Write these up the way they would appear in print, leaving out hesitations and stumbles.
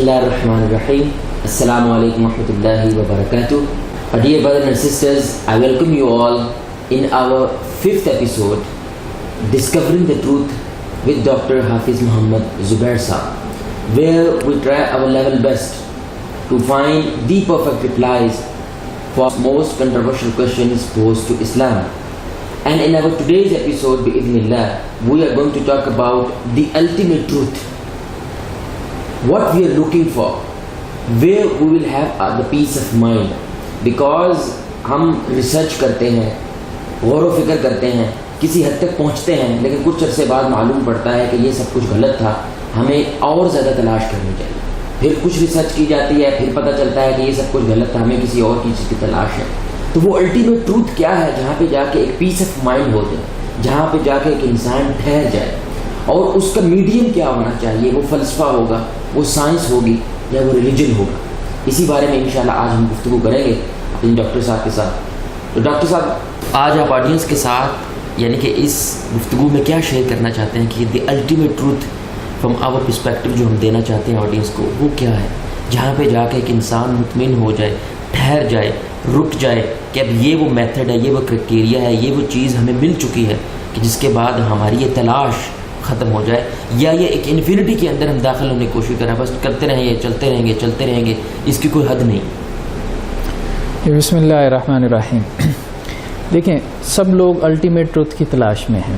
Bismillahirrahmanirrahim. Assalamu alaikum warahmatullahi wabarakatuh. Dear brothers and sisters, I welcome you all in our 5th episode, Discovering the Truth with Dr. Hafiz Muhammad Zubair Saab, where we try our level best to find the perfect replies for most controversial questions posed to Islam. And in our today's episode, bi'idhnillah, we are going to talk about the ultimate truth, what we are looking for, where we will have the peace of mind. Because ہم research کرتے ہیں, غور و فکر کرتے ہیں, کسی حد تک پہنچتے ہیں, لیکن کچھ عرصے بعد معلوم پڑتا ہے کہ یہ سب کچھ غلط تھا, ہمیں اور زیادہ تلاش کرنی چاہیے. پھر کچھ ریسرچ کی جاتی ہے, پھر پتہ چلتا ہے کہ یہ سب کچھ غلط تھا, ہمیں کسی اور چیز کی تلاش ہے. تو وہ الٹیمیٹ ٹروتھ کیا ہے جہاں پہ جا کے ایک پیس آف مائنڈ ہو جائے, جہاں پہ جا کے ایک انسان ٹھہر جائے, اور اس کا میڈیم کیا ہونا چاہیے؟ وہ فلسفہ ہوگا, وہ سائنس ہوگی, یا وہ ریلیجن ہوگا؟ اسی بارے میں انشاءاللہ آج ہم گفتگو کریں گے اپنے ڈاکٹر صاحب کے ساتھ. تو ڈاکٹر صاحب, آج آپ آڈینس کے ساتھ یعنی کہ اس گفتگو میں کیا شیئر کرنا چاہتے ہیں کہ the ultimate truth from our perspective جو ہم دینا چاہتے ہیں آڈینس کو, وہ کیا ہے جہاں پہ جا کے ایک انسان مطمئن ہو جائے, ٹھہر جائے, رک جائے کہ اب یہ وہ میتھڈ ہے, یہ وہ کرائٹیریا ہے, یہ وہ چیز ہمیں مل چکی ہے کہ جس کے بعد ہماری یہ تلاش ختم ہو جائے, یا یہ ایک انفینٹی کے اندر ہم داخل ہونے کی کوشش کریں, بس کرتے رہیں گے, چلتے رہیں گے, چلتے رہیں گے, اس کی کوئی حد نہیں. بسم اللہ الرحمن الرحیم. دیکھیں, سب لوگ الٹیمیٹ ٹروتھ کی تلاش میں ہیں.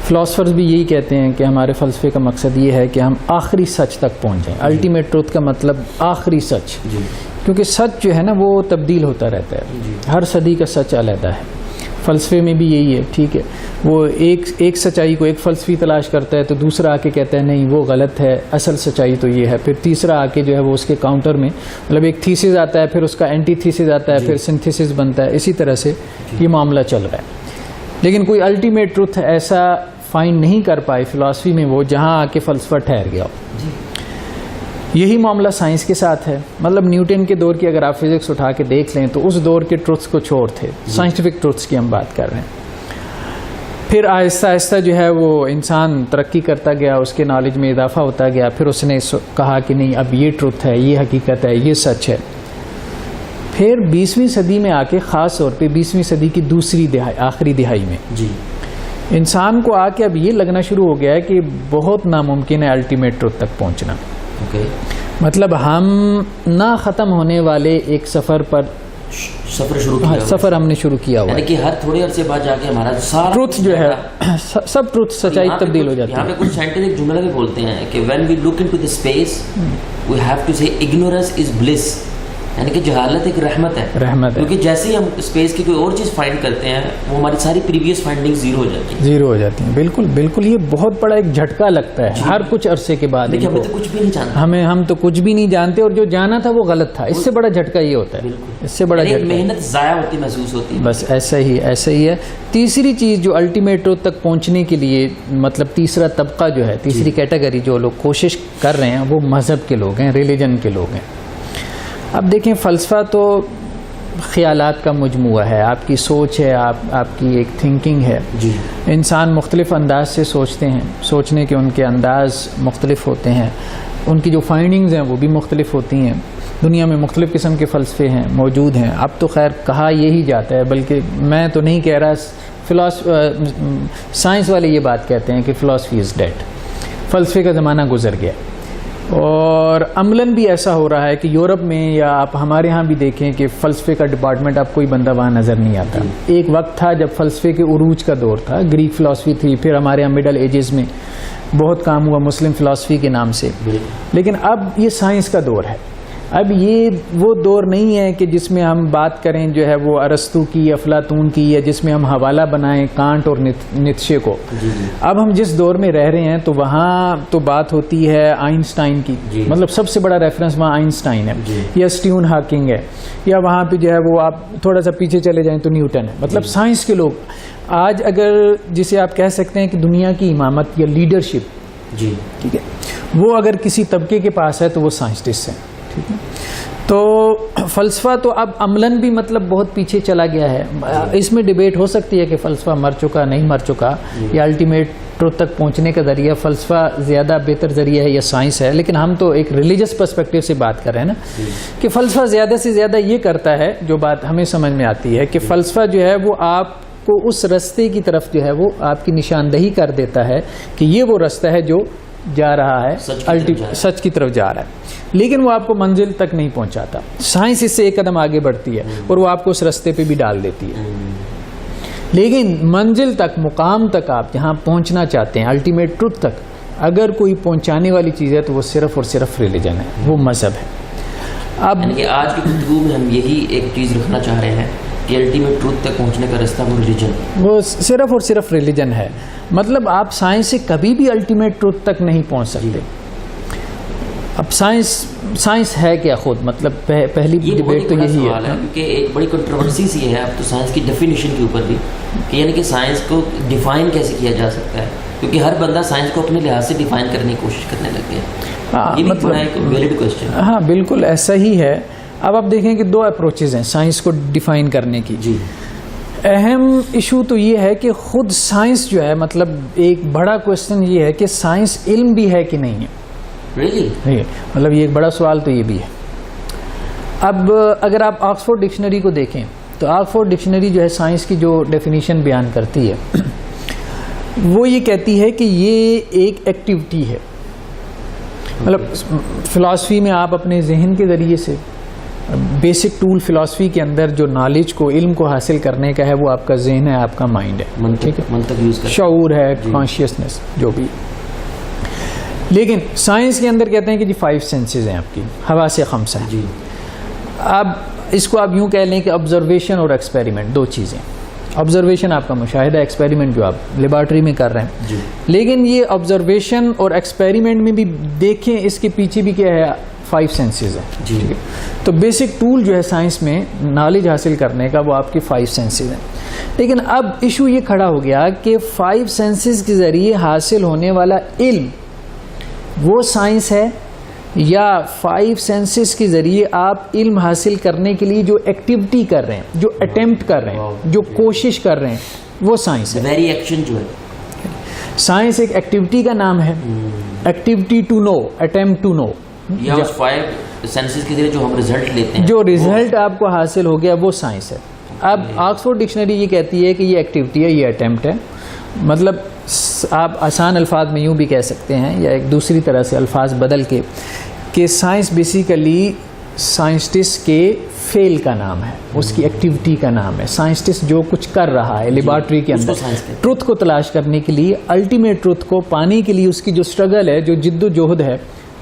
فلاسفرز بھی یہی کہتے ہیں کہ ہمارے فلسفے کا مقصد یہ ہے کہ ہم آخری سچ تک پہنچ جائیں. الٹیمیٹ ٹروتھ کا مطلب آخری سچ, کیونکہ سچ جو ہے نا وہ تبدیل ہوتا رہتا ہے, ہر صدی کا سچ علیحدہ ہے. فلسفے میں بھی یہی ہے, ٹھیک ہے, وہ ایک سچائی کو ایک فلسفی تلاش کرتا ہے تو دوسرا آ کے کہتا ہے نہیں وہ غلط ہے, اصل سچائی تو یہ ہے. پھر تیسرا آ کے جو ہے وہ اس کے کاؤنٹر میں, مطلب ایک تھیسس آتا ہے, پھر اس کا اینٹی تھیسس آتا ہے, پھر سنتھیسس بنتا ہے. اسی طرح سے یہ معاملہ چل رہا ہے. لیکن کوئی الٹیمیٹ ٹروتھ ایسا فائنڈ نہیں کر پائے فلاسفی میں وہ جہاں آ کے فلسفہ ٹھہر گیا ہو. یہی معاملہ سائنس کے ساتھ ہے. مطلب نیوٹن کے دور کی اگر آپ فزکس اٹھا کے دیکھ لیں تو اس دور کے ٹروتھس کچھ اور تھے, سائنٹیفک ٹروتھس کی ہم بات کر رہے ہیں. پھر آہستہ آہستہ جو ہے وہ انسان ترقی کرتا گیا, اس کے نالج میں اضافہ ہوتا گیا, پھر اس نے کہا کہ نہیں اب یہ ٹروتھ ہے, یہ حقیقت ہے, یہ سچ ہے. پھر 20ویں صدی میں آ کے, خاص طور پہ 20ویں صدی کی دوسری دہائی, آخری دہائی میں انسان کو آ کے اب یہ لگنا شروع ہو گیا ہے کہ بہت ناممکن ہے الٹیمیٹ ٹروتھ تک پہنچنا. مطلب ہم نہ ختم ہونے والے ایک سفر ہم نے شروع کیا ہوا ہے, کہ ہر تھوڑے عرصے بعد جا کے ہمارا سارا ٹروتھ جو ہے, سب ٹروتھ سچائی تبدیل ہو جاتی ہے. یہاں پہ کچھ سائنٹیفک جملہ بھی بولتے ہیں کہ when we look into the space we have to say ignorance is bliss, یعنی کہ جہالت ایک رحمت ہے. کیونکہ جیسے ہی ہم اسپیس کی کوئی اور چیز فائنڈ کرتے ہیں وہ ہماری ساری پریویس فائنڈنگ زیرو ہو جاتی ہیں. بالکل بالکل, یہ بہت بڑا ایک جھٹکا لگتا ہے ہر کچھ عرصے کے بعد. ہم تو کچھ بھی نہیں جانتے, ہم تو کچھ بھی نہیں جانتے, اور جو جانا تھا وہ غلط تھا. اس سے بڑا جھٹکا یہ ہوتا ہے, اس سے بڑا جھٹکا محنت ضائع ہوتی محسوس ہوتی ہے. بس ایسا ہی ہے. تیسری چیز جو الٹیمیٹ ٹروتھ تک پہنچنے کے لیے, مطلب تیسرا طبقہ جو ہے, تیسری کیٹیگری جو لوگ کوشش کر رہے ہیں وہ مذہب کے لوگ ہیں, ریلیجن کے لوگ ہیں. اب دیکھیں, فلسفہ تو خیالات کا مجموعہ ہے, آپ کی سوچ ہے, آپ کی ایک تھنکنگ ہے. انسان مختلف انداز سے سوچتے ہیں, سوچنے کے ان کے انداز مختلف ہوتے ہیں, ان کی جو فائنڈنگز ہیں وہ بھی مختلف ہوتی ہیں. دنیا میں مختلف قسم کے فلسفے ہیں, موجود ہیں. اب تو خیر کہا یہی جاتا ہے, بلکہ میں تو نہیں کہہ رہا, سائنس والے یہ بات کہتے ہیں کہ فلاسفی از ڈیڈ, فلسفے کا زمانہ گزر گیا. اور عملاً بھی ایسا ہو رہا ہے کہ یورپ میں یا آپ ہمارے ہاں بھی دیکھیں کہ فلسفے کا ڈپارٹمنٹ اب کوئی بندہ وہاں نظر نہیں آتا. ایک وقت تھا جب فلسفے کے عروج کا دور تھا, گریک فلسفی تھی, پھر ہمارے یہاں مڈل ایجز میں بہت کام ہوا مسلم فلسفی کے نام سے. لیکن اب یہ سائنس کا دور ہے. اب یہ وہ دور نہیں ہے کہ جس میں ہم بات کریں جو ہے وہ ارسطو کی, افلاطون کی, یا جس میں ہم حوالہ بنائیں کانٹ اور نیتشے کو. اب ہم جس دور میں رہ رہے ہیں تو وہاں تو بات ہوتی ہے آئنسٹائن کی, مطلب سب سے بڑا ریفرنس وہاں آئنسٹائن ہے, یا اسٹیون ہاکنگ ہے, یا وہاں پہ جو ہے وہ آپ تھوڑا سا پیچھے چلے جائیں تو نیوٹن ہے. مطلب سائنس کے لوگ آج اگر جسے آپ کہہ سکتے ہیں کہ دنیا کی امامت یا لیڈرشپ, ٹھیک ہے, وہ اگر کسی طبقے کے پاس ہے تو وہ سائنسٹسٹ ہیں. تو فلسفہ تو اب عملاً بھی مطلب بہت پیچھے چلا گیا ہے. اس میں ڈبیٹ ہو سکتی ہے کہ فلسفہ مر چکا نہیں مر چکا, یا الٹیمیٹ ٹروتھ تک پہنچنے کا ذریعہ فلسفہ زیادہ بہتر ذریعہ ہے یا سائنس ہے. لیکن ہم تو ایک ریلیجس پرسپیکٹیو سے بات کر رہے ہیں نا, کہ فلسفہ زیادہ سے زیادہ یہ کرتا ہے, جو بات ہمیں سمجھ میں آتی ہے کہ فلسفہ جو ہے وہ آپ کو اس رستے کی طرف جو ہے وہ آپ کی نشاندہی کر دیتا ہے کہ یہ وہ رستہ ہے جو جا رہا ہے سچ کی طرف جا رہا ہے, لیکن وہ آپ کو منزل تک نہیں پہنچاتا. سائنس اس سے ایک قدم آگے بڑھتی ہے اور وہ آپ کو اس رستے پہ بھی ڈال دیتی ہے. لیکن منزل تک, مقام تک آپ جہاں پہنچنا چاہتے ہیں, الٹیمیٹ ٹروتھ تک, اگر کوئی پہنچانے والی چیز ہے تو وہ صرف اور صرف ریلیجن ہے, وہ مذہب ہے. اب آج کی گفتگو میں ہم یہی ایک چیز رکھنا چاہ رہے ہیں کہ الٹیمیٹ ٹروتھ تک پہنچنے کا رستہ وہ ریلیجن, وہ صرف اور صرف ریلیجن ہے. مطلب آپ سائنس سے کبھی بھی الٹیمیٹ ٹروتھ تک نہیں پہنچ سکتے. اب سائنس ہے کیا خود, مطلب پہلی ڈبیٹ تو یہی ہے, کیونکہ ایک بڑی کنٹروورسی سی ہے اب تو سائنس کی ڈیفینیشن کے اوپر بھی, کہ یعنی کہ سائنس کو ڈیفائن کیسے کیا جا سکتا ہے, کیونکہ ہر بندہ سائنس کو اپنے لحاظ سے ڈیفائن کرنے کی کوشش کرنے لگ گیا. یہ بھی بڑا ایک ویلڈ کوسچن. ہاں بالکل ایسا ہی ہے. اب آپ دیکھیں کہ دو اپروچز ہیں سائنس کو ڈیفائن کرنے کی. جی, اہم ایشو تو یہ ہے کہ خود سائنس جو ہے, مطلب ایک بڑا کوشچن یہ ہے کہ سائنس علم بھی ہے کہ نہیں ہے. مطلب یہ ایک بڑا سوال تو یہ بھی ہے. اب اگر آپ آکسفورڈ ڈکشنری کو دیکھیں تو آکسفورڈ ڈکشنری جو ہے سائنس کی جو ڈیفینیشن بیان کرتی ہے وہ یہ کہتی ہے کہ یہ ایک ایکٹیویٹی ہے. مطلب فلاسفی میں آپ اپنے ذہن کے ذریعے سے, بیسک ٹول فلاسفی کے اندر جو نالج کو, علم کو حاصل کرنے کا ہے وہ آپ کا ذہن ہے, آپ کا مائنڈ ہے, ٹھیک ہے, شعور ہے, کانشیسنس جو بھی. لیکن سائنس کے اندر کہتے ہیں کہ جی 5 سینسز ہیں آپ کی, حواس خمسہ ہیں. اب اس کو آپ یوں کہہ لیں کہ آبزرویشن اور ایکسپیریمنٹ دو چیزیں. آبزرویشن آپ کا مشاہدہ, ایکسپیریمنٹ جو آپ لیبارٹری میں کر رہے ہیں. لیکن یہ آبزرویشن اور ایکسپیریمنٹ میں بھی دیکھیں اس کے پیچھے بھی کیا ہے, 5 سینسز ہیں. تو بیسک ٹول جو ہے سائنس میں نالج حاصل کرنے کا وہ آپ کے 5 سینسز ہیں. لیکن اب ایشو یہ کھڑا ہو گیا کہ 5 سینسز کے ذریعے حاصل ہونے والا علم وہ سائنس ہے, یا 5 سینسز کے ذریعے آپ علم حاصل کرنے کے لیے جو ایکٹیویٹی کر رہے ہیں, جو اٹیمپٹ کر رہے ہیں, جو کوشش کر رہے ہیں, وہ سائنس ہے. ویری ایکشن جو ہے سائنس ایک ایکٹیویٹی کا نام ہے. Activity to know, attempt to know, یا اس 5 سینسز کے ذریعے جو ہم رزلٹ لیتے ہیں, جو رزلٹ آپ کو حاصل ہو گیا وہ سائنس ہے. اب آکسفورڈ ڈکشنری یہ کہتی ہے کہ یہ ایکٹیویٹی ہے, یہ اٹیمپٹ ہے. مطلب آپ آسان الفاظ میں یوں بھی کہہ سکتے ہیں, یا ایک دوسری طرح سے الفاظ بدل کے, کہ سائنس بیسیکلی سائنسٹسٹ کے فیل کا نام ہے, اس کی ایکٹیویٹی کا نام ہے. سائنسٹسٹ جو کچھ کر رہا ہے لیبارٹری کے اندر ٹروتھ کو تلاش کرنے کے لیے, الٹیمیٹ ٹروتھ کو پانے کے لیے اس کی جو اسٹرگل ہے, جو جد و جہد ہے,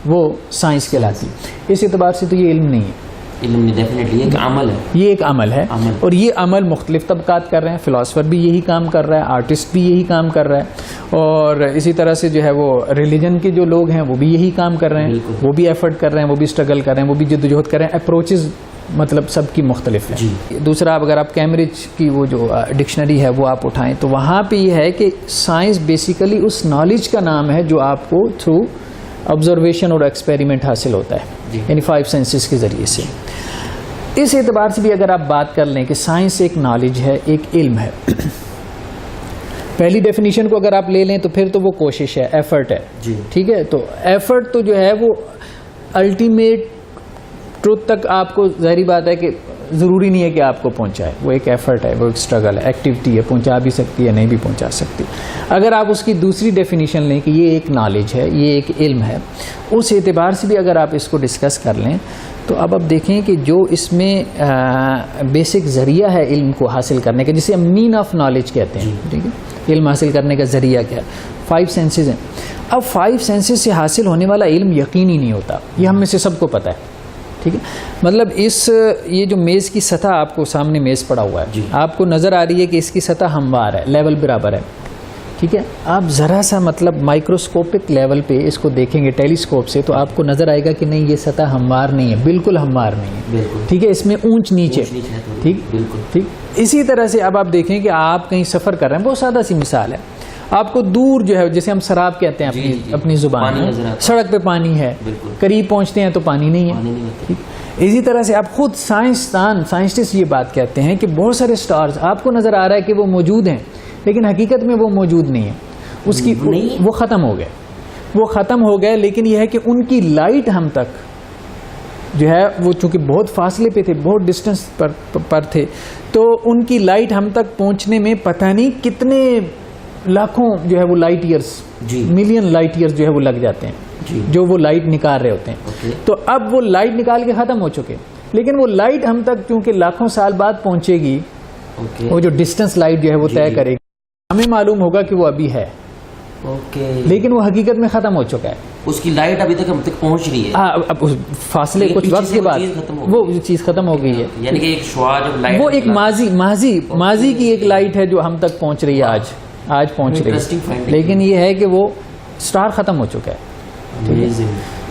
وہ سائنس کہلاتی. اس اعتبار سے تو یہ علم نہیں ہے, علم نہیں, ڈیفینیٹلی یہ ایک عمل ہے. یہ ایک عمل ہے, اور یہ عمل مختلف طبقات کر رہے ہیں. فلاسفر بھی یہی کام کر رہا ہے, آرٹسٹ بھی یہی کام کر رہا ہے, اور اسی طرح سے جو ہے وہ ریلیجن کے جو لوگ ہیں وہ بھی یہی کام کر رہے ہیں. وہ بھی ایفرٹ کر رہے ہیں, وہ بھی اسٹرگل کر رہے ہیں, وہ بھی جد و جہد کر رہے ہیں. اپروچز مطلب سب کی مختلف ہے. دوسرا, اگر آپ کیمبرج کی وہ جو ڈکشنری ہے وہ آپ اٹھائیں تو وہاں پہ یہ ہے کہ سائنس بیسیکلی اس نالج کا نام ہے جو آپ کو تھرو آبزرویشن اور ایکسپیریمنٹ حاصل ہوتا ہے, یعنی 5 سینسز کے ذریعے سے. اس اعتبار سے بھی اگر آپ بات کر لیں کہ سائنس ایک نالج ہے, ایک علم ہے, پہلی ڈیفینیشن کو اگر آپ لے لیں تو پھر تو وہ کوشش ہے, ایفرٹ ہے. ٹھیک ہے, تو ایفرٹ تو جو ہے وہ الٹیمیٹ ٹروتھ تک آپ کو ظاہری بات ہے کہ ضروری نہیں ہے کہ آپ کو پہنچائے, وہ ایک ایفرٹ ہے, وہ ایک اسٹرگل ہے, ایکٹیویٹی ہے, پہنچا بھی سکتی ہے, نہیں بھی پہنچا سکتی. اگر آپ اس کی دوسری ڈیفینیشن لیں کہ یہ ایک نالج ہے, یہ ایک علم ہے, اس اعتبار سے بھی اگر آپ اس کو ڈسکس کر لیں تو اب آپ دیکھیں کہ جو اس میں بیسک ذریعہ ہے علم کو حاصل کرنے کا, جسے ہم مین آف نالج کہتے ہیں, ٹھیک ہے, علم حاصل کرنے کا ذریعہ کیا ہے, 5 سینسز ہیں. اب 5 سینسز سے حاصل ہونے والا علم یقینی نہیں ہوتا, یہ ہم میں سے سب کو پتہ ہے. ٹھیک ہے, مطلب یہ جو میز کی سطح آپ کو سامنے میز پڑا ہوا ہے, آپ کو نظر آ رہی ہے کہ اس کی سطح ہموار ہے, لیول برابر ہے. ٹھیک ہے, آپ ذرا سا مطلب مائکروسکوپک لیول پہ اس کو دیکھیں گے ٹیلیسکوپ سے, تو آپ کو نظر آئے گا کہ نہیں, یہ سطح ہموار نہیں ہے, بالکل ہموار نہیں ہے. ٹھیک ہے, اس میں اونچ نیچے. ٹھیک, ٹھیک. اسی طرح سے اب آپ دیکھیں کہ آپ کہیں سفر کر رہے ہیں, بہت سادہ سی مثال ہے, آپ کو دور جو ہے جیسے ہم سراب کہتے ہیں اپنی زبان میں, سڑک پہ پانی ہے, قریب پہنچتے ہیں تو پانی نہیں ہے. اسی طرح سے آپ خود سائنسٹسٹ یہ بات کہتے ہیں کہ بہت سارے سٹارز آپ کو نظر آ رہا ہے کہ وہ موجود ہیں لیکن حقیقت میں وہ موجود نہیں ہے، اس کی وہ ختم ہو گئے، لیکن یہ ہے کہ ان کی لائٹ ہم تک جو ہے وہ چونکہ بہت فاصلے پہ تھے، بہت ڈسٹنس پر تھے، تو ان کی لائٹ ہم تک پہنچنے میں پتہ نہیں کتنے لاکھوں جو ہے وہ light years, million light years جو ہے وہ لگ جاتے ہیں جو وہ لائٹ نکال رہے ہوتے ہیں. تو اب وہ لائٹ نکال کے ختم ہو چکے، لیکن وہ لائٹ ہم تک چونکہ لاکھوں سال بعد پہنچے گی، وہ جو ڈسٹنس لائٹ جو ہے وہ طے کرے گی، ہمیں معلوم ہوگا کہ وہ ابھی ہے، لیکن وہ حقیقت میں ختم ہو چکا ہے. اس کی لائٹ ابھی تک ہم تک پہنچ رہی ہے. اب فاصلے کچھ وقت کے بعد وہ چیز ختم ہو گئی ہے. یعنی کہ ایک شعاع جب لائٹ، وہ ایک ماضی کی ایک لائٹ ہے جو ہم تک پہنچ رہی ہے، آج پہنچ رہی ہے، لیکن یہ ہے کہ وہ سٹار ختم ہو چکا ہے.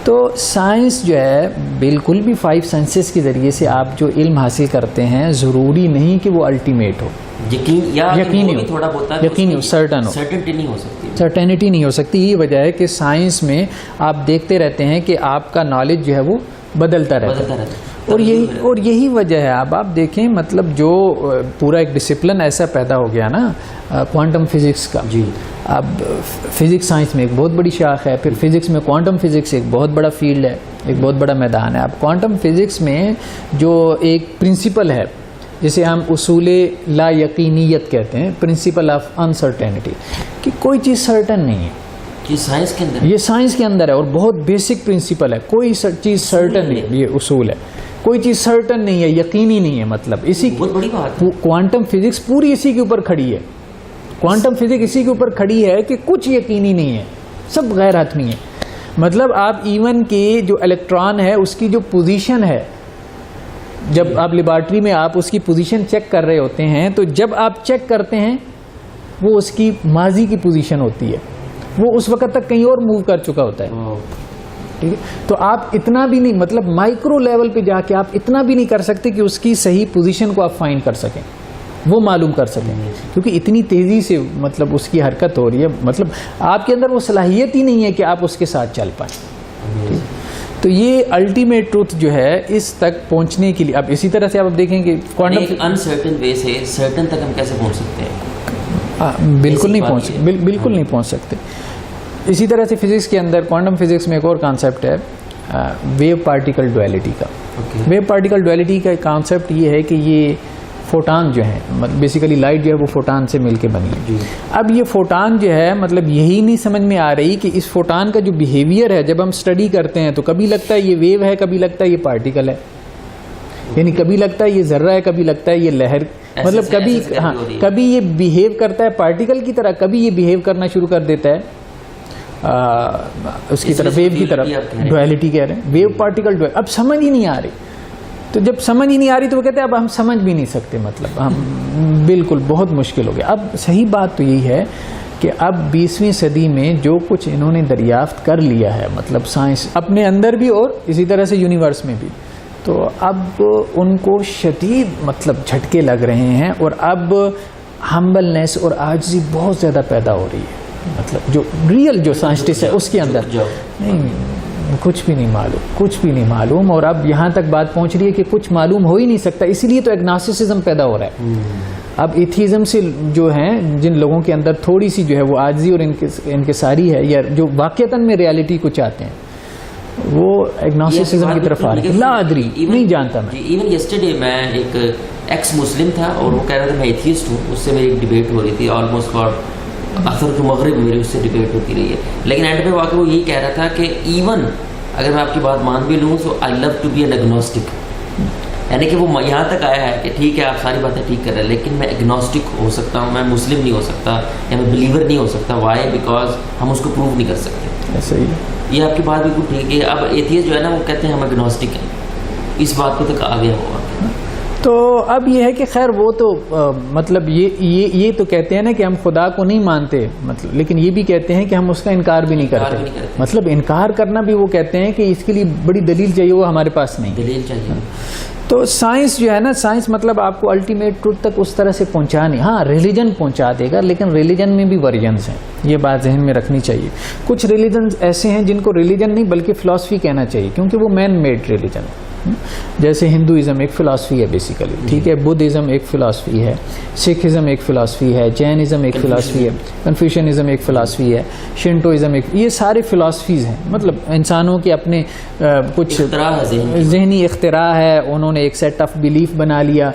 تو سائنس جو ہے بالکل بھی 5 سینسز کے ذریعے سے آپ جو علم حاصل کرتے ہیں ضروری نہیں کہ وہ الٹیمیٹ ہو، یقینی ہو، سرٹینٹی نہیں ہو سکتی. یہی وجہ ہے کہ سائنس میں آپ دیکھتے رہتے ہیں کہ آپ کا نالج جو ہے وہ بدلتا رہتا ہے، اور یہی وجہ ہے. اب آپ دیکھیں مطلب جو پورا ایک ڈسپلن ایسا پیدا ہو گیا نا کوانٹم فزکس کا. اب فزکس سائنس میں ایک بہت بڑی شاخ ہے، پھر فزکس میں کوانٹم فزکس ایک بہت بڑا فیلڈ ہے، ایک بہت بڑا میدان ہے. اب کوانٹم فزکس میں جو ایک پرنسپل ہے جسے ہم اصول لا یقینیت کہتے ہیں، پرنسپل آف انسرٹینٹی، کہ کوئی چیز سرٹن نہیں ہے. یہ سائنس کے اندر ہے اور بہت بیسک پرنسپل ہے. کوئی چیز سرٹن نہیں ہے، یہ اصول ہے. کوئی چیز سرٹن نہیں ہے، یقینی نہیں ہے. مطلب اسی کوانٹم فزکس پوری اسی کے اوپر کھڑی ہے. کوانٹم فزکس اسی کے اوپر کھڑی ہے کہ کچھ یقینی نہیں ہے، سب غیر حتمی ہے. مطلب آپ ایون کے جو الیکٹران ہے اس کی جو پوزیشن ہے، جب آپ لیبارٹری میں آپ اس کی پوزیشن چیک کر رہے ہوتے ہیں، تو جب آپ چیک کرتے ہیں وہ اس کی ماضی کی پوزیشن ہوتی ہے، وہ اس وقت تک کہیں اور موو کر چکا ہوتا ہے. ٹھیک ہے، تو آپ اتنا بھی نہیں، مطلب مائکرو لیول پہ جا کے آپ اتنا بھی نہیں کر سکتے کہ اس کی صحیح پوزیشن کو آپ فائنڈ کر سکیں، وہ معلوم کر سکیں، کیونکہ اتنی تیزی سے مطلب اس کی حرکت ہو رہی ہے. مطلب آپ کے اندر وہ صلاحیت ہی نہیں ہے کہ آپ اس کے ساتھ چل پائیں. تو یہ الٹیمیٹ ٹروتھ جو ہے اس تک پہنچنے کے لیے اب اسی طرح سے آپ دیکھیں کہ کوانٹم انسرٹن وے سے سرٹن تک ہم کیسے پہنچ سکتے ہیں؟ بالکل نہیں پہنچ سکتے. اسی طرح سے فزکس کے اندر کوانٹم فزکس میں ایک اور کانسیپٹ ہے ویو پارٹیکل ڈویلٹی کا. ویو پارٹیکل ڈویلٹی کا کانسیپٹ یہ ہے کہ یہ فوٹان جو ہیں، بیسیکلی لائٹ جو ہے وہ فوٹان سے مل کے بنی ہے. اب یہ فوٹان جو ہے مطلب یہی نہیں سمجھ میں آ رہی کہ اس فوٹان کا جو بیہیویئر ہے جب ہم اسٹڈی کرتے ہیں تو کبھی لگتا ہے یہ ویو ہے، کبھی لگتا ہے یہ پارٹیکل ہے، یعنی کبھی لگتا ہے یہ ذرہ ہے، کبھی لگتا ہے یہ لہر. مطلب کبھی یہ بیہیو کرتا ہے پارٹیکل کی طرح، کبھی یہ بیہیو کرنا شروع کر دیتا ہے اس کی طرف، ویو کی طرف. ڈویلٹی کہہ رہے ہیں، ویو پارٹیکل ڈویلٹی. اب سمجھ ہی نہیں آ رہی. تو جب سمجھ ہی نہیں آ رہی تو وہ کہتے ہیں اب ہم سمجھ بھی نہیں سکتے، مطلب ہم بالکل بہت مشکل ہو گیا. اب صحیح بات تو یہی ہے کہ اب 20ویں صدی میں جو کچھ انہوں نے دریافت کر لیا ہے، مطلب سائنس اپنے اندر بھی اور اسی طرح سے یونیورس میں بھی، تو اب ان کو شدید مطلب جھٹکے لگ رہے ہیں، اور اب ہمبلنس اور عاجزی بہت زیادہ پیدا ہو رہی ہے. مطلب جو ریئل جو سائنسٹسٹ ہے اس کے اندر نہیں، کچھ بھی نہیں معلوم. اور اب یہاں تک بات پہنچ رہی ہے کہ کچھ معلوم ہو ہی نہیں سکتا. اسی لیے تو ایگنوسٹسزم پیدا ہو رہا ہے. اب ایتھیزم سے جو ہیں جن لوگوں کے اندر تھوڑی سی جو ہے وہ عاجزی اور انکساری ہے، یا جو واقعتاً میں ریالٹی کو چاہتے ہیں، وہ ایگنوسٹسزم کی طرف آ رہے ہیں. لا ادری، نہیں جانتا میں. ایون یسٹرڈے میں ایک ایکس مسلم تھا اور وہ کہہ رہا تھا میں ایتھیسٹ ہوں، اس سے میری ایک ڈبیٹ ہو رہی تھی آلموسٹ فار اکثر تو مغرب میری اس سے ڈبیٹ ہوتی رہی ہے. لیکن اینڈ پہ واقعی وہ یہی کہہ رہا تھا کہ ایون اگر میں آپ کی بات مان بھی لوں تو I love to be an agnostic. یعنی کہ وہ یہاں تک آیا ہے کہ ٹھیک ہے آپ ساری باتیں ٹھیک کر رہے ہیں لیکن میں ایگنوسٹک ہو سکتا ہوں، میں مسلم نہیں ہو سکتا یا میں بلیور نہیں ہو سکتا. وائی؟ بیکاز ہم اس کو پروو نہیں کر سکتے. صحیح، یہ آپ کی بات بالکل ٹھیک ہے. اب ایتھیسٹ جو ہے نا وہ کہتے ہیں ہم ایگنوسٹک ہیں، اس بات کو تک آ گیا ہوگا. تو اب یہ ہے کہ خیر وہ تو مطلب یہ تو کہتے ہیں نا کہ ہم خدا کو نہیں مانتے، مطلب لیکن یہ بھی کہتے ہیں کہ ہم اس کا انکار بھی نہیں کرتے. مطلب انکار کرنا بھی وہ کہتے ہیں کہ اس کے لیے بڑی دلیل چاہیے، وہ ہمارے پاس نہیں دلیل چاہیے. تو سائنس جو ہے نا، سائنس مطلب آپ کو الٹیمیٹ ٹروتھ تک اس طرح سے پہنچا نہیں. ہاں ریلیجن پہنچا دے گا، لیکن ریلیجن میں بھی ورژنز ہیں، یہ بات ذہن میں رکھنی چاہیے. کچھ ریلیجنز ایسے ہیں جن کو ریلیجن نہیں بلکہ فلاسفی کہنا چاہیے، کیونکہ وہ مین میڈ ریلیجن ہے. جیسے ہندوازم ایک فلاسفی ہے بیسیکلی، ٹھیک ہے، بدھزم ایک فلاسفی ہے، سکھزم ایک فلاسفی ہے، جینزم ایک فلاسفی ہے، کنفیوشنزم ایک فلاسفی ہے، شنٹوازم ایک، یہ سارے فلاسفیز ہیں، مطلب انسانوں کے اپنے کچھ ذہنی اختراع ہے، انہوں نے ایک سیٹ آف بیلیف بنا لیا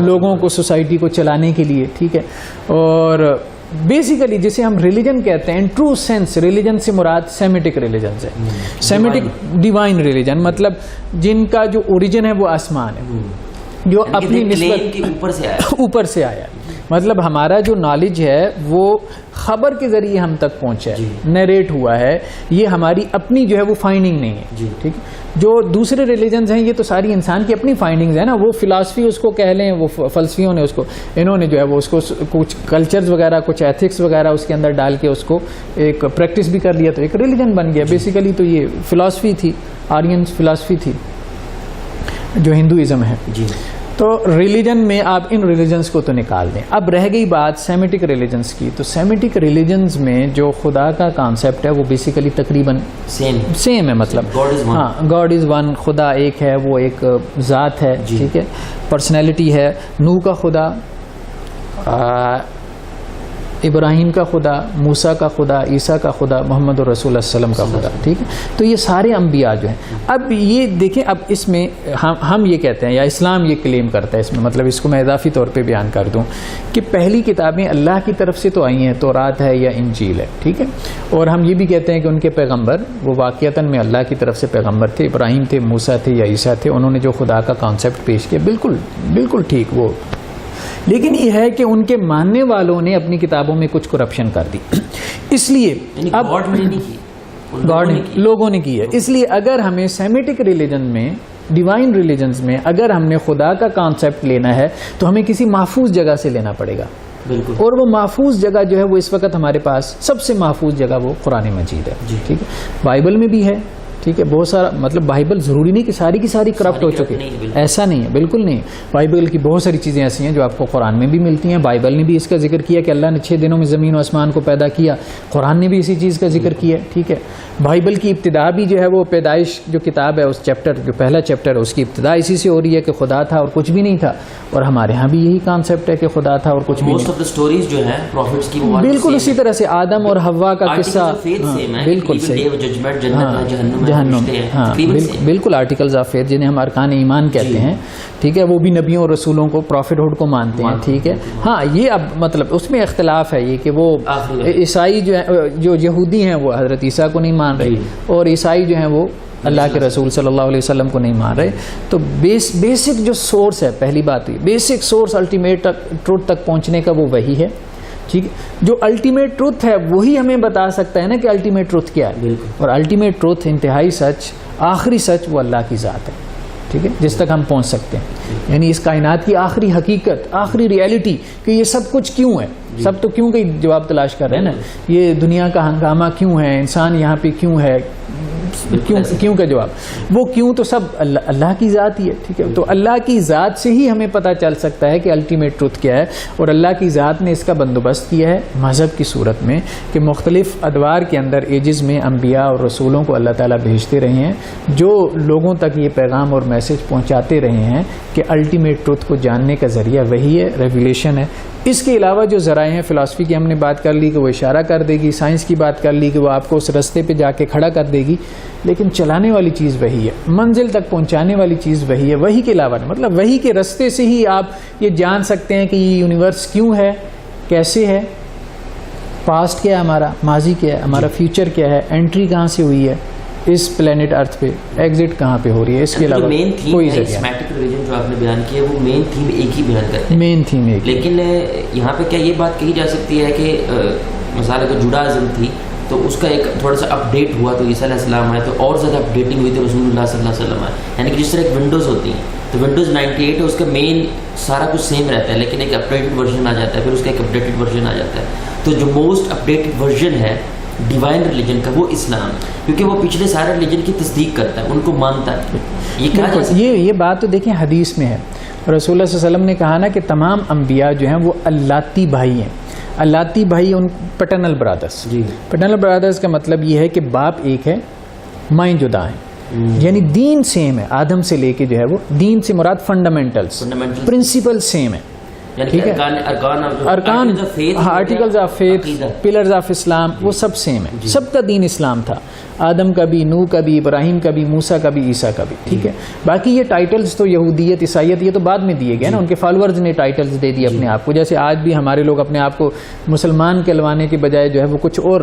لوگوں کو، سوسائٹی کو چلانے کے لیے، ٹھیک ہے. اور بیسیکلی جسے ہم ریلیجن کہتے ہیں، ان ٹرو سینس ریلیجن سے مراد سیمیٹک ریلیجنز ہے، سیمیٹک ڈیوائن ریلیجن، مطلب جن کا جو اوریجن ہے وہ آسمان ہے، جو اپنی نسبت اوپر سے آیا ہے. مطلب ہمارا جو نالج ہے وہ خبر کے ذریعے ہم تک پہنچا ہے، نیریٹ ہوا ہے، یہ ہماری اپنی جو ہے وہ فائنڈنگ نہیں ہے. ٹھیک ہے، جو دوسرے ریلیجنز ہیں یہ تو ساری انسان کی اپنی فائنڈنگز ہیں نا، وہ فلاسفی اس کو کہہ لیں، وہ فلسفیوں نے اس کو، انہوں نے جو ہے وہ اس کو کچھ کلچرز وغیرہ، کچھ ایتھکس وغیرہ اس کے اندر ڈال کے اس کو ایک پریکٹس بھی کر لیا تو ایک ریلیجن بن گیا. بیسیکلی تو یہ فلاسفی تھی، آرین فلاسفی تھی جو ہندوازم ہے. تو ریلیجن میں آپ ان ریلیجنز کو تو نکال دیں. اب رہ گئی بات سیمیٹک ریلیجنز کی، تو سیمیٹک ریلیجنز میں جو خدا کا کانسیپٹ ہے وہ بیسیکلی تقریباً سیم ہے، مطلب ہاں گاڈ از ون، خدا ایک ہے، وہ ایک ذات ہے، ٹھیک ہے، پرسنالٹی ہے. نوح کا خدا، ابراہیم کا خدا، موسیٰ کا خدا، عیسیٰ کا خدا، محمد رسول اللہ صلی اللہ علیہ وسلم کا خدا، ٹھیک ہے. تو یہ سارے انبیاء جو ہیں. اب یہ دیکھیں، اب اس میں ہم یہ کہتے ہیں یا اسلام یہ کلیم کرتا ہے اس میں، مطلب اس کو میں اضافی طور پہ بیان کر دوں کہ پہلی کتابیں اللہ کی طرف سے تو آئی ہیں، تورات ہے یا انجیل ہے، ٹھیک ہے، اور ہم یہ بھی کہتے ہیں کہ ان کے پیغمبر وہ واقعتاً میں اللہ کی طرف سے پیغمبر تھے، ابراہیم تھے، موسیٰ تھے یا عیسیٰ تھے، انہوں نے جو خدا کا کانسیپٹ پیش کیا بالکل ٹھیک وہ. لیکن یہ ہے کہ ان کے ماننے والوں نے اپنی کتابوں میں کچھ کرپشن کر دی، اس لیے اب گاڈ لوگوں نے کی ہے. اس لیے اگر ہمیں سیمیٹک ریلیجن میں، ڈیوائن ریلیجنز میں اگر ہم نے خدا کا کانسیپٹ لینا ہے تو ہمیں کسی محفوظ جگہ سے لینا پڑے گا. اور وہ محفوظ جگہ جو ہے وہ اس وقت ہمارے پاس سب سے محفوظ جگہ وہ قرآن مجید ہے. ٹھیک ہے، بائبل میں بھی ہے، ٹھیک ہے، بہت سارا، مطلب بائبل ضروری نہیں کہ ساری کی ساری کرپٹ ہو چکی، ایسا نہیں ہے، بالکل نہیں. بائبل کی بہت ساری چیزیں ایسی ہیں جو آپ کو قرآن میں بھی ملتی ہیں. بائبل نے بھی اس کا ذکر کیا کہ اللہ نے 6 دنوں میں زمین و آسمان کو پیدا کیا، قرآن نے بھی اسی چیز کا ذکر کیا. ٹھیک ہے، بائبل کی ابتدا بھی جو ہے وہ پیدائش جو کتاب ہے اس چیپٹر جو پہلا چیپٹر ہے اس کی ابتدا اسی سے ہو رہی ہے کہ خدا تھا اور کچھ بھی نہیں تھا. اور ہمارے ہاں بھی یہی کانسیپٹ ہے کہ خدا تھا اور کچھ بھی نہیں. سٹوریز جو ہیں پروفٹس کی بالکل اسی طرح سے آدم اور حوا کا قصہ، بالکل صحیح، جہنم، ہاں بالکل آرٹیکلز آف فیتھ جنہیں ہم ارکان ایمان کہتے ہیں. ٹھیک ہے، وہ بھی نبیوں اور رسولوں کو، پروفٹ ہوڈ کو مانتے ہیں. ٹھیک ہے، ہاں یہ اب مطلب اس میں اختلاف ہے یہ کہ وہ عیسائی جو یہودی ہیں وہ حضرت عیسیٰ کو نہیں مان رہے اور عیسائی جو ہیں وہ اللہ کے رسول صلی اللہ علیہ وسلم کو نہیں مان رہے. تو بیسک جو سورس ہے، پہلی بات یہ بیسک سورس الٹیمیٹ ٹروتھ تک پہنچنے کا وہ وہی ہے. ٹھیک ہے، جو الٹیمیٹ ٹروتھ ہے وہی ہمیں بتا سکتا ہے نا کہ الٹیمیٹ ٹروتھ کیا ہے. اور الٹیمیٹ ٹروتھ، انتہائی سچ، آخری سچ وہ اللہ کی ذات ہے. ٹھیک ہے، جس تک ہم پہنچ سکتے ہیں، یعنی اس کائنات کی آخری حقیقت، آخری ریئلٹی کہ یہ سب کچھ کیوں ہے. سب تو کیوں کا جواب تلاش کر رہے ہیں نا، یہ دنیا کا ہنگامہ کیوں ہے، انسان یہاں پہ کیوں ہے، کیوں کا جواب وہ کیوں تو سب اللہ کی ذات ہی ہے. ٹھیک ہے، تو اللہ کی ذات سے ہی ہمیں پتہ چل سکتا ہے کہ الٹیمیٹ ٹروتھ کیا ہے. اور اللہ کی ذات نے اس کا بندوبست کیا ہے مذہب کی صورت میں کہ مختلف ادوار کے اندر ایجز میں انبیاء اور رسولوں کو اللہ تعالیٰ بھیجتے رہے ہیں جو لوگوں تک یہ پیغام اور میسج پہنچاتے رہے ہیں کہ الٹیمیٹ ٹروتھ کو جاننے کا ذریعہ وہی ہے، ریویلیشن ہے. اس کے علاوہ جو ذرائع ہیں، فلاسفی کی ہم نے بات کر لی کہ وہ اشارہ کر دے گی، سائنس کی بات کر لی کہ وہ آپ کو اس رستے پہ جا کے کھڑا کر دے گی، لیکن چلانے والی چیز وہی ہے، منزل تک پہنچانے والی چیز وہی ہے. وہی کے علاوہ مطلب وہی کے رستے سے ہی آپ یہ جان سکتے ہیں کہ یہ یونیورس کیوں ہے، کیسے ہے، پاسٹ کیا ہے ہمارا، ماضی کیا ہے ہمارا، فیوچر کیا ہے، انٹری کہاں سے ہوئی ہے اس پلینٹ ارتھ پہ، ایگزٹ کہاں پہ ہو رہی ہے. اس کے علاوہ کوئی ذریعہ نہیں. جو آپ نے بیان کیا وہ مین تھیم ایک ہی بیان کرتے ہیں، مین تھیم ایک. لیکن یہاں پہ کیا یہ بات کہی جا سکتی ہے کہ مثال اگر جوڈازم تھی تو اس کا ایک تھوڑا سا اپ ڈیٹ ہوا تو عیسیٰ علیہ السلام آئے تو اور زیادہ اپ ڈیٹنگ ہوئی تو رسول اللہ صلی اللہ علیہ وسلم آئے. یعنی کہ جس طرح ایک ونڈوز ہوتی ہیں تو ونڈوز 98 ہے، اس کا مین سارا کچھ سیم رہتا ہے لیکن ایک اپ ڈیٹڈ ورژن آ جاتا ہے، پھر اس کا ایک اپ ڈیٹڈ ورژن آ جاتا ہے. تو جو موسٹ اپ ڈیٹڈ ورژن ہے ڈیوائن ریلیجن کا وہ اسلام، کیونکہ وہ پچھلے سارے ریلیجن کی تصدیق کرتا ہے، ان کو مانتا ہے. یہ بات تو دیکھیں حدیث میں ہے، رسول اللہ صلی اللہ علیہ وسلم نے کہا نا کہ تمام انبیاء جو ہیں وہ اللاتی بھائی ہیں. اللاتی بھائی ان پیٹرنل برادرز. پیٹرنل برادرز کا مطلب یہ ہے کہ باپ ایک ہے، مائیں جدا ہیں. یعنی دین سیم ہے، آدم سے لے کے جو ہے وہ دین سے مراد فنڈامنٹلز پرنسپل سیم ہے، ٹھیک ہے، ارکان articles of faith, pillars of Islam, وہ سب سیم ہے، سب کا دین اسلام تھا، آدم کا بھی، نوح کا بھی، ابراہیم کا بھی، موسیٰ کا بھی، عیسیٰ کا بھی، ٹھیک ہے۔ باقی یہ ٹائٹلز تو یہودیت، عیسائیت، یہ تو بعد میں دیے گئے نا، ان کے فالورز نے ٹائٹلز دے دیے اپنے آپ کو، جیسے آج بھی ہمارے لوگ اپنے آپ کو مسلمان کہلوانے کے بجائے جو ہے وہ کچھ اور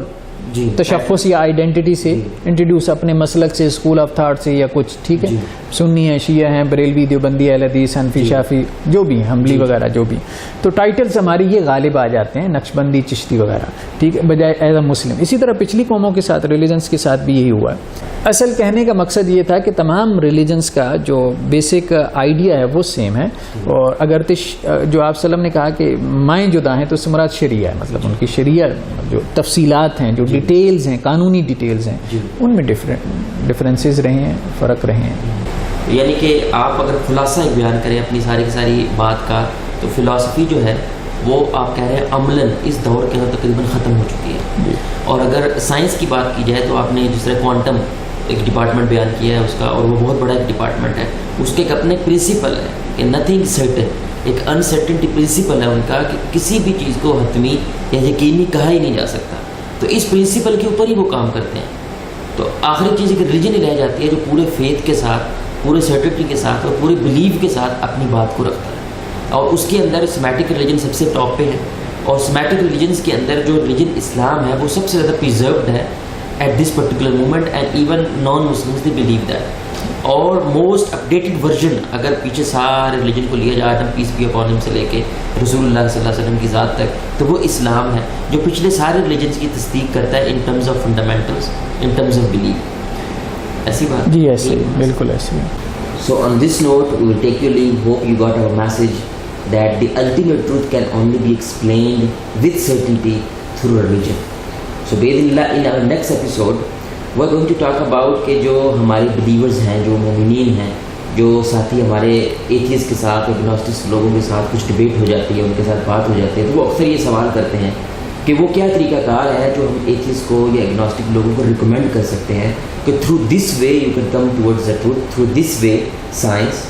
تشخص یا آئیڈینٹی سے انٹروڈیوس، اپنے مسلک سے، اسکول آف تھاٹ سے یا کچھ، ٹھیک ہے، سنی ہیں، شیعہ ہیں، بریلوی، دیوبندی، اہل حدیث، حنفی، شافعی، جو بھی حنبلی وغیرہ جو بھی، تو ٹائٹلز ہماری یہ غالب آ جاتے ہیں، نقشبندی، چشتی وغیرہ، ٹھیک ہے، بجائے ایز اے مسلم۔ اسی طرح پچھلی قوموں کے ساتھ، ریلیجنس کے ساتھ بھی یہی ہوا ہے۔ اصل کہنے کا مقصد یہ تھا کہ تمام ریلیجنس کا جو بیسک آئیڈیا ہے وہ سیم ہے، اور اگر جو آپ وسلم نے کہا کہ مائیں جدا ہیں تو اس سے مراد شریعہ ہے، مطلب ان کی شریعہ جو تفصیلات ہیں، جو ڈیٹیلز ہیں، قانونی ڈیٹیلز ہیں، ان میں ڈفرینسز رہے ہیں، فرق رہے ہیں۔ یعنی کہ آپ اگر خلاصہ ایک بیان کریں اپنی ساری کی ساری بات کا، تو فلاسفی جو ہے وہ آپ کہہ رہے ہیں عملاً اس دور کے اندر تقریباً ختم ہو چکی ہے، اور اگر سائنس کی بات کی جائے تو آپ نے جس طرح کوانٹم ایک ڈپارٹمنٹ بیان کیا ہے اس کا، اور وہ بہت بڑا ایک ڈپارٹمنٹ ہے، اس کے ایک اپنے پرنسپل ہے کہ نتھنگ سرٹن، ایک انسرٹنٹی پرنسپل ہے ان کا کہ کسی بھی چیز کو حتمی یا یقینی کہا ہی نہیں جا سکتا، تو اس پرنسپل کے اوپر ہی وہ کام کرتے ہیں۔ تو آخری چیز ایک ریلیجن ہی رہ جاتی ہے جو پورے فیتھ کے ساتھ، پورے سرٹنٹی کے ساتھ اور پورے بلیف کے ساتھ اپنی بات کو رکھتا ہے، اور اس کے اندر سیمیٹک ریلیجن سب سے ٹاپ پہ ہے، اور سیمیٹک ریلیجنس کے اندر جو ریلیجن اسلام ہے وہ سب سے زیادہ پریزروڈ ہے at this particular moment, and even non Muslims they believe that, اور موسٹ اپڈیٹڈ ورژن اگر پیچھے سارے ریلیجن کو لیا جائے، پیس بی اپون ہم سے لے کے رسول اللہ صلی اللہ علیہ وسلم کی ذات تک، تو وہ اسلام ہے جو پچھلے سارے ریلیجنس کی تصدیق کرتا ہے in terms of fundamentals, in terms of belief. ایسی بات جی ایسے بالکل ایسے۔ So on this note, we will take your leave. Hope you got our message that the ultimate truth can only be explained with certainty through religion. So Bismillah, in our next episode, we're going to talk about کہ جو ہمارے believers ہیں، جو مومنین ہیں، جو ساتھی ہمارے ایتھیسٹ کے ساتھ، اگنوسٹک لوگوں کے ساتھ کچھ ڈبیٹ ہو جاتی ہے، ان کے ساتھ بات ہو جاتی ہے، تو وہ اکثر یہ سوال کرتے ہیں کہ وہ کیا طریقہ کار ہے جو ہم ایتھیسٹ کو یا اگنوسٹک لوگوں کو ریکمینڈ کر سکتے ہیں کہ through this way you can come towards the truth, through this way science,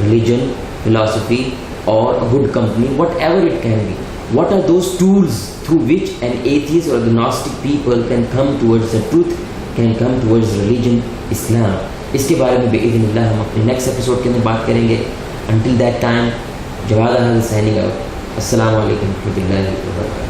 religion, philosophy اور good company, whatever it can be, what are those tools through which an atheist or agnostic people can come towards the truth, can come towards religion, Islam. اس کے بارے میں بإذن اللہ ہم اپنے next episode کے اندر بات کریں گے۔ until that time، Jawad Ahmad signing out. السلام علیکم ورحمۃ اللہ وبرکاتہ۔